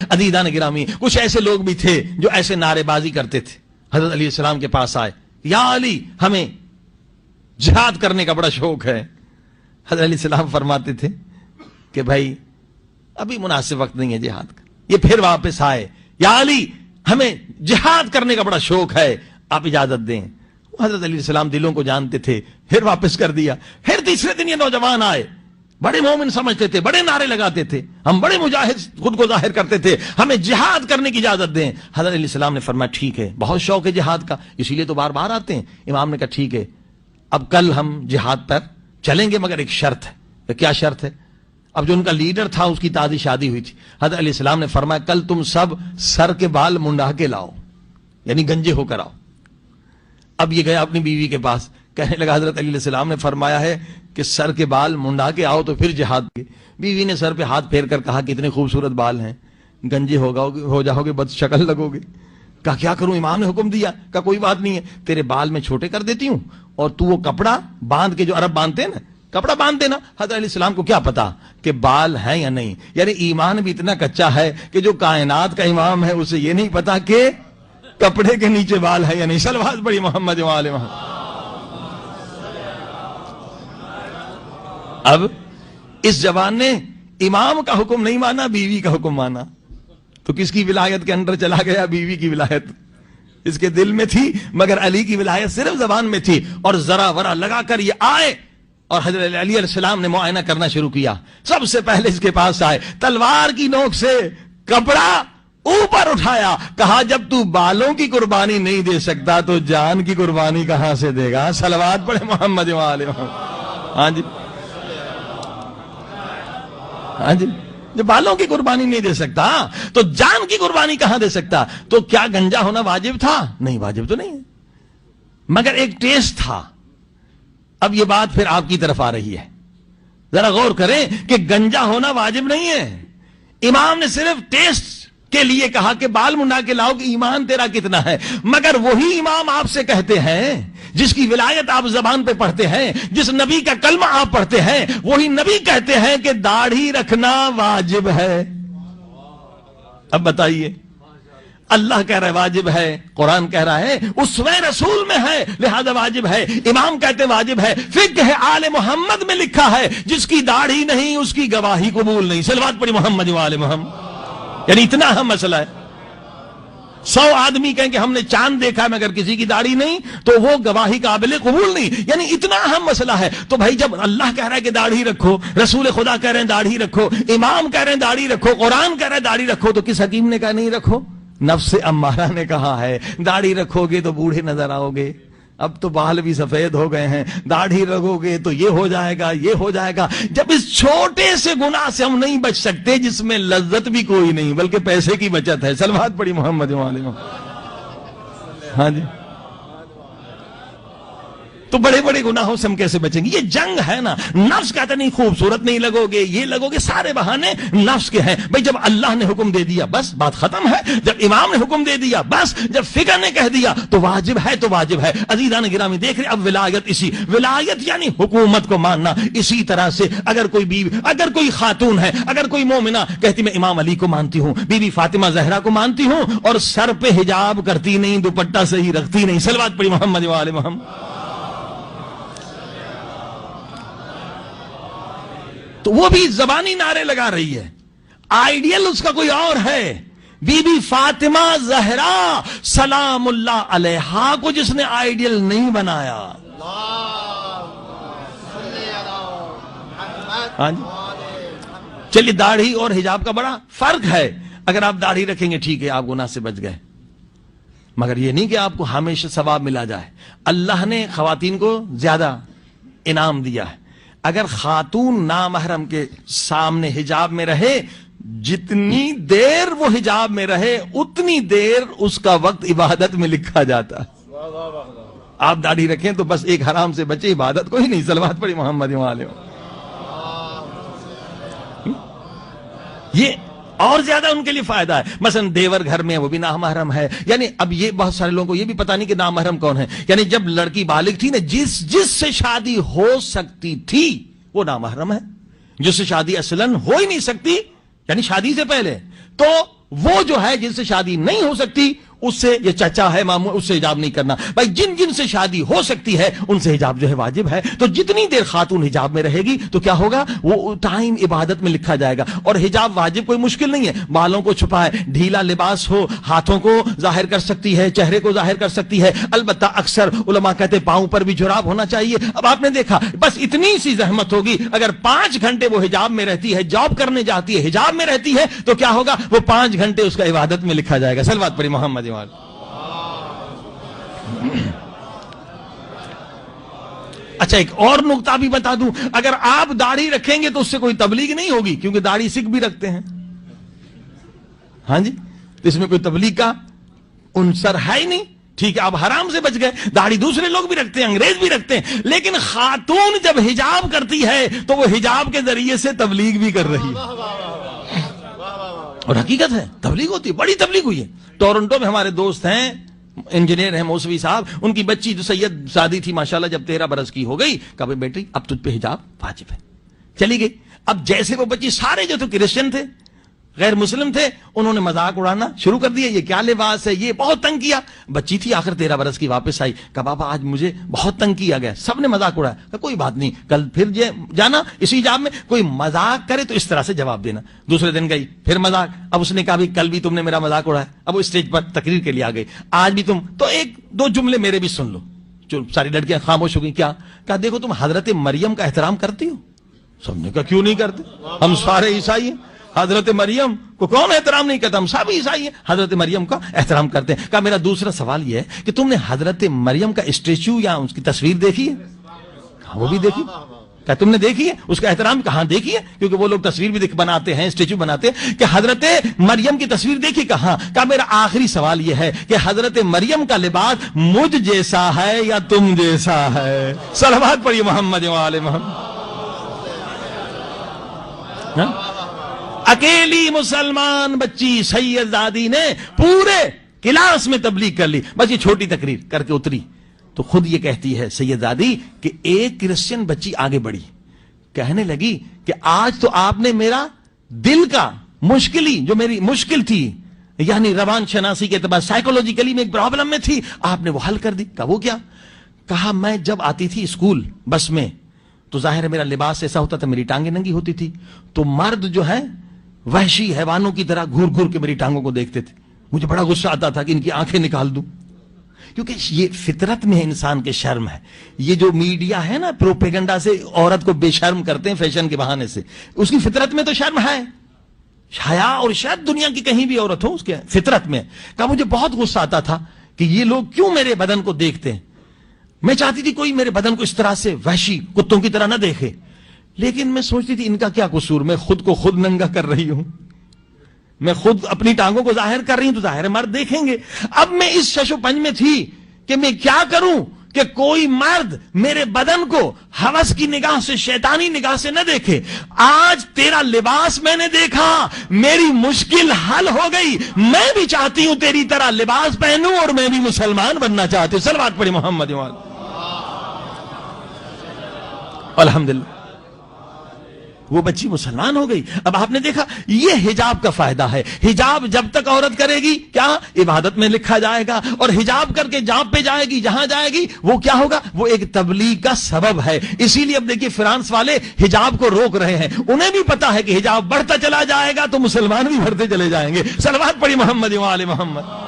عزیزان گرامی کچھ ایسے لوگ بھی تھے جو ایسے نعرے بازی کرتے تھے. حضرت علیہ السلام کے پاس آئے, یا علی ہمیں جہاد کرنے کا بڑا شوق ہے. حضرت علیہ السلام فرماتے تھے کہ بھائی ابھی مناسب وقت نہیں ہے جہاد کا. یہ پھر واپس آئے, یا علی ہمیں جہاد کرنے کا بڑا شوق ہے, آپ اجازت دیں. حضرت علیہ السلام دلوں کو جانتے تھے, پھر واپس کر دیا. پھر تیسرے دن یہ نوجوان آئے, بڑے مومن سمجھتے تھے, بڑے نعرے لگاتے تھے, ہم بڑے مجاہد خود کو ظاہر کرتے تھے, ہمیں جہاد کرنے کی اجازت دیں. حضرت علیہ السلام نے فرمایا ٹھیک ہے, بہت شوق ہے جہاد کا, اسی لیے تو بار بار آتے ہیں. امام نے کہا ٹھیک ہے, اب کل ہم جہاد پر چلیں گے, مگر ایک شرط ہے. کیا شرط ہے؟ اب جو ان کا لیڈر تھا اس کی تازی شادی ہوئی تھی. حضرت علیہ السلام نے فرمایا کل تم سب سر کے بال منڈا کے لاؤ, یعنی گنجے ہو کر آؤ. اب یہ گیا اپنی بیوی کے پاس, کہنے لگا حضرت علیہ السلام نے فرمایا ہے کہ سر کے بال منڈا کے آؤ تو پھر جہاد کے. بیوی نے سر پہ ہاتھ پھیر کر کہا کہ اتنے خوبصورت بال ہیں, گنجے ہو جاؤ گے, بد شکل لگو گے. کہا کیا کروں, امام نے حکم دیا. کہا کوئی بات نہیں ہے, تیرے بال میں چھوٹے کر دیتی ہوں اور تو وہ کپڑا باندھ کے, جو عرب باندھتے ہیں نا, کپڑا باندھ دینا. حضرت علیہ السلام کو کیا پتا کہ بال ہیں یا نہیں, یعنی ایمان بھی اتنا کچا ہے کہ جو کائنات کا امام ہے اسے یہ نہیں پتا کہ کپڑے کے نیچے بال ہے یا نہیں. صلوات پڑھی محمد و آل محمد. اب اس جوان نے امام کا حکم نہیں مانا, بیوی کا حکم مانا, تو کس کی ولایت کے اندر چلا گیا؟ بیوی کی ولایت اس کے دل میں تھی, مگر علی کی ولایت صرف زبان میں تھی. اور ذرا ورا لگا کر یہ آئے اور حضرت علی علیہ السلام نے معائنہ کرنا شروع کیا. سب سے پہلے اس کے پاس آئے, تلوار کی نوک سے کپڑا اوپر اٹھایا, کہا جب تو بالوں کی قربانی نہیں دے سکتا تو جان کی قربانی کہاں سے دے گا؟ صلوات پڑھے محمد و آل محمد. ہاں جی, ہاں جی, جو بالوں کی قربانی نہیں دے سکتا تو جان کی قربانی کہاں دے سکتا؟ تو کیا گنجا ہونا واجب تھا؟ نہیں, واجب تو نہیں ہے, مگر ایک ٹیسٹ تھا. اب یہ بات پھر آپ کی طرف آ رہی ہے, ذرا غور کریں کہ گنجا ہونا واجب نہیں ہے. امام نے صرف ٹیسٹ کے لیے کہا کہ بال منڈا کے لاؤ کہ ایمان تیرا کتنا ہے, مگر وہی امام آپ سے کہتے ہیں جس کی ولایت آپ زبان پہ پڑھتے ہیں, جس نبی کا کلمہ آپ پڑھتے ہیں, وہی نبی کہتے ہیں کہ داڑھی رکھنا واجب ہے. اب بتائیے, اللہ کہہ رہا ہے واجب ہے, قرآن کہہ رہا ہے اسوہ رسول میں ہے لہذا واجب ہے, امام کہتے واجب ہے. فقہ آل محمد میں لکھا ہے جس کی داڑھی نہیں اس کی گواہی قبول نہیں. صلوات پڑھی محمد و آل محمد. یعنی اتنا اہم مسئلہ ہے. 100 آدمی کہیں کہ ہم نے چاند دیکھا ہے مگر کسی کی داڑھی نہیں تو وہ گواہی قابل قبول نہیں. یعنی اتنا اہم مسئلہ ہے. تو بھائی جب اللہ کہہ رہا ہے کہ داڑھی رکھو, رسول خدا کہہ رہے ہیں داڑھی رکھو, امام کہہ رہے ہیں داڑھی رکھو, قرآن کہہ رہا ہے داڑھی رکھو, تو کس حکیم نے کہا نہیں رکھو؟ نفس امارہ نے کہا ہے داڑھی رکھو گے تو بوڑھے نظر آؤ گے. اب تو بال بھی سفید ہو گئے ہیں, داڑھی رکھو گے تو یہ ہو جائے گا, یہ ہو جائے گا. جب اس چھوٹے سے گناہ سے ہم نہیں بچ سکتے جس میں لذت بھی کوئی نہیں بلکہ پیسے کی بچت ہے. صلوات پڑھی محمد و آل محمد. ہاں جی, تو بڑے بڑے گناہوں سے ہم کیسے بچیں گے؟ یہ جنگ ہے نا. نفس کہتا نہیں خوبصورت نہیں لگو گے, یہ لگو گے, سارے بہانے نفس کے ہیں. بھئی جب اللہ نے حکم دے دیا بس بات ختم ہے. جب امام نے حکم دے دیا بس, جب فقہ نے کہہ دیا تو واجب ہے تو واجب ہے. عزیزان گرامی دیکھ رہے, اب ولایت یعنی حکومت کو ماننا. اسی طرح سے اگر کوئی بیوی, اگر کوئی خاتون ہے, اگر کوئی مومنہ کہتی میں امام علی کو مانتی ہوں, بی بی فاطمہ زہرا کو مانتی ہوں, اور سر پہ حجاب کرتی نہیں, دوپٹہ صحیح رکھتی نہیں. صلوات پڑھی محمد و آل محمد. تو وہ بھی زبانی نعرے لگا رہی ہے, آئیڈیل اس کا کوئی اور ہے. بی بی فاطمہ زہرا سلام اللہ علیہا کو جس نے آئیڈیل نہیں بنایا. ہاں جی, چلیے داڑھی اور حجاب کا بڑا فرق ہے. اگر آپ داڑھی رکھیں گے ٹھیک ہے, آپ گناہ سے بچ گئے, مگر یہ نہیں کہ آپ کو ہمیشہ ثواب ملا جائے. اللہ نے خواتین کو زیادہ انعام دیا ہے. اگر خاتون نامحرم کے سامنے حجاب میں رہے, جتنی دیر وہ حجاب میں رہے اتنی دیر اس کا وقت عبادت میں لکھا جاتا ہے. آپ داڑھی رکھیں تو بس ایک حرام سے بچے, عبادت کوئی نہیں. صلوات پڑھی محمد و آل محمد. یہ اور زیادہ ان کے لیے فائدہ ہے. مثلا دیور گھر میں وہ بھی نامحرم ہے. یعنی اب یہ بہت سارے لوگوں کو یہ بھی پتہ نہیں کہ نامحرم کون ہے. یعنی جب لڑکی بالغ تھی نا, جس سے شادی ہو سکتی تھی وہ نامحرم ہے. جس سے شادی اصلاً ہو ہی نہیں سکتی, یعنی شادی سے پہلے, تو وہ جو ہے جن سے شادی نہیں ہو سکتی اس سے، یہ چچا ہے ماموں، اس سے حجاب نہیں کرنا بھائی. جن جن سے شادی ہو سکتی ہے ان سے حجاب جو ہے واجب ہے. تو جتنی دیر خاتون حجاب میں رہے گی تو کیا ہوگا، وہ ٹائم عبادت میں لکھا جائے گا. اور حجاب واجب کوئی مشکل نہیں ہے، بالوں کو چھپائے، ڈھیلا لباس ہو، ہاتھوں کو ظاہر کر سکتی ہے، چہرے کو ظاہر کر سکتی ہے. البتہ اکثر علماء کہتے پاؤں پر بھی جراب ہونا چاہیے. اب آپ نے دیکھا بس اتنی سی زحمت ہوگی، اگر 5 گھنٹے وہ حجاب میں رہتی ہے، جاب کرنے جاتی ہے، حجاب میں رہتی ہے، تو کیا ہوگا، وہ 5 گھنٹے اس کا عبادت میں لکھا جائے گا. صلوات پڑھی محمد. اچھا ایک اور نقطہ بھی بتا دوں، اگر آپ داڑھی رکھیں گے تو اس سے کوئی تبلیغ نہیں ہوگی، کیونکہ داڑھی سکھ بھی رکھتے ہیں. ہاں جی، تو اس میں کوئی تبلیغ کا عنصر ہے ہی نہیں. ٹھیک ہے آپ حرام سے بچ گئے. داڑھی دوسرے لوگ بھی رکھتے ہیں، انگریز بھی رکھتے ہیں، لیکن خاتون جب حجاب کرتی ہے تو وہ حجاب کے ذریعے سے تبلیغ بھی کر رہی ہے. اور حقیقت ہے تبلیغ ہوتی ہے، بڑی تبلیغ ہوئی ہے. ٹورنٹو میں ہمارے دوست ہیں، انجینئر ہیں، موسوی صاحب، ان کی بچی جو سید شادی تھی ماشاءاللہ، جب 13 برس کی ہو گئی، کہا بیٹی اب تجھ پہ حجاب واجب ہے. چلی گئی. اب جیسے وہ بچی، سارے جو تو کرسچن تھے، غیر مسلم تھے، انہوں نے مذاق اڑانا شروع کر دیا، یہ کیا لباس ہے، یہ بہت تنگ کیا. بچی تھی آخر 13 برس کی، واپس آئی، کہا بابا آج مجھے بہت تنگ کیا گیا، سب نے مذاق اڑایا. کہا کوئی بات نہیں، کل پھر جانا اسی حجاب میں، کوئی مذاق کرے تو اس طرح سے جواب دینا. دوسرے دن گئی، پھر مذاق. اب اس نے کہا بھی کل بھی تم نے میرا مذاق اڑایا. اب وہ اسٹیج پر تقریر کے لیے آ گئی، آج بھی تم، تو 1-2 جملے میرے بھی سن لو. ساری لڑکیاں خاموش ہو گئی. کیا؟ کہا دیکھو تم حضرت مریم کا احترام کرتی ہو. سب نے کہا کیوں نہیں کرتے، ہم سارے عیسائی ہیں، حضرت مریم کو کون احترام نہیں کرتا، ہم سب عیسائی ہیں، حضرت مریم کا احترام کرتے ہیں. کہا میرا دوسرا سوال یہ ہے کہ تم نے حضرت مریم کا اسٹیچو یا اس کی تصویر دیکھی ہے؟ کہا وہ بھی دیکھی. کہا تم نے دیکھی ہے اس کا احترام؟ کہاں دیکھی ہے، کیونکہ وہ لوگ تصویر بھی بناتے ہیں، اسٹیچو بناتے ہیں. کہ حضرت مریم کی تصویر دیکھی؟ کہاں. کہا میرا آخری سوال یہ ہے کہ حضرت مریم کا لباس مجھ جیسا ہے یا تم جیسا ہے؟ صلوات پڑھیے محمد و آل محمد. اکیلی مسلمان بچی سید زادی نے پورے کلاس میں تبلیغ کر لی. بس یہ چھوٹی تقریر کر کے اتری تو خود یہ کہتی ہے سید زادی کہ ایک کرسچن بچی آگے بڑھی، کہنے لگی کہ آج تو آپ نے میرا دل کا مشکلی، جو میری مشکل تھی، یعنی روان شناسی کے اعتبار سائیکولوجیکلی میں ایک پرابلم میں تھی، آپ نے وہ حل کر دی. کہا وہ کیا؟ کہا میں جب آتی تھی اسکول بس میں تو ظاہر ہے میرا لباس ایسا ہوتا تھا، میری ٹانگیں ننگی ہوتی تھی، تو مرد جو ہے وحشی حیوانوں کی طرح گھور گھور کے میری ٹانگوں کو دیکھتے تھے. مجھے بڑا غصہ آتا تھا کہ ان کی آنکھیں نکال دوں، کیونکہ یہ فطرت میں انسان کے شرم ہے. یہ جو میڈیا ہے نا پروپیگنڈا سے عورت کو بے شرم کرتے ہیں فیشن کے بہانے سے، اس کی فطرت میں تو شرم ہے، حیا، اور شاید دنیا کی کہیں بھی عورت ہو اس کے فطرت میں. کہا مجھے بہت غصہ آتا تھا کہ یہ لوگ کیوں میرے بدن کو دیکھتے ہیں. میں چاہتی تھی کوئی میرے بدن کو اس طرح سے وحشی کتوں کی طرح نہ دیکھے، لیکن میں سوچتی تھی ان کا کیا قصور، میں خود کو خود ننگا کر رہی ہوں، میں خود اپنی ٹانگوں کو ظاہر کر رہی ہوں تو ظاہر مرد دیکھیں گے. اب میں اس شش و پنج میں تھی کہ میں کیا کروں کہ کوئی مرد میرے بدن کو ہوس کی نگاہ سے، شیطانی نگاہ سے نہ دیکھے. آج تیرا لباس میں نے دیکھا، میری مشکل حل ہو گئی. میں بھی چاہتی ہوں تیری طرح لباس پہنوں اور میں بھی مسلمان بننا چاہتی ہوں. صلوات پڑھی محمد. الحمدللہ وہ بچی مسلمان ہو گئی. اب آپ نے دیکھا یہ حجاب کا فائدہ ہے. حجاب جب تک عورت کرے گی کیا عبادت میں لکھا جائے گا، اور حجاب کر کے جہاں پہ جائے گی، جہاں جائے گی، وہ کیا ہوگا، وہ ایک تبلیغ کا سبب ہے. اسی لیے اب دیکھیے فرانس والے حجاب کو روک رہے ہیں. انہیں بھی پتا ہے کہ حجاب بڑھتا چلا جائے گا تو مسلمان بھی بڑھتے چلے جائیں گے. صلوات پڑھی محمد و آل محمد.